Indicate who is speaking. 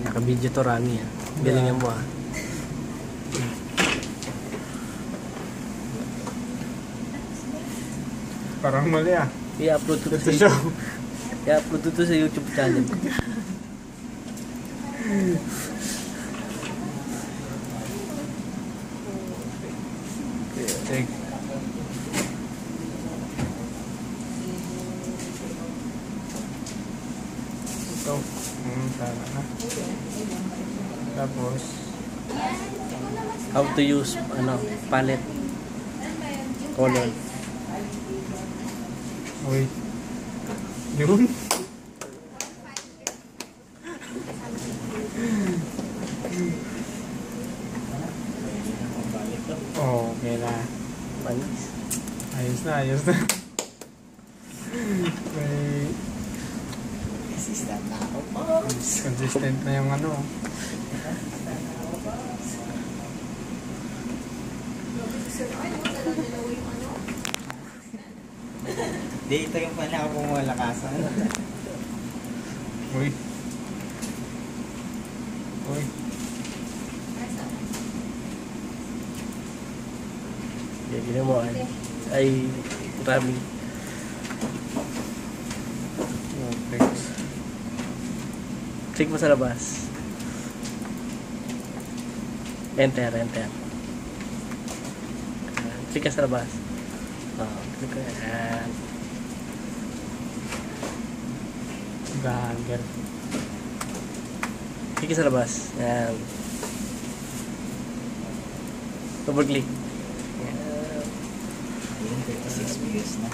Speaker 1: Naka-video to, Rami. Galingan mo ah.
Speaker 2: Parang mali ah.
Speaker 1: I-upload ko to sa YouTube channel.
Speaker 2: Check. Ito. Tama na. Tapos
Speaker 1: How to use palette color.
Speaker 2: uy. Yun. Oh, okay na.
Speaker 1: Panis.
Speaker 2: Ayos na, ayos na. May
Speaker 3: Consistent na ako po.
Speaker 2: consistent na yung ano.
Speaker 3: Dito yung pala ako pumalakasan.
Speaker 2: Uy. Uy.
Speaker 1: Gagawin mo ay Rami.
Speaker 2: Okay.
Speaker 1: Click mo sa labas. Enter. Click ka sa labas. Click ka.
Speaker 2: Gagger.
Speaker 1: Click ka sa labas. Yan. Double click.
Speaker 3: Yung 36 views na.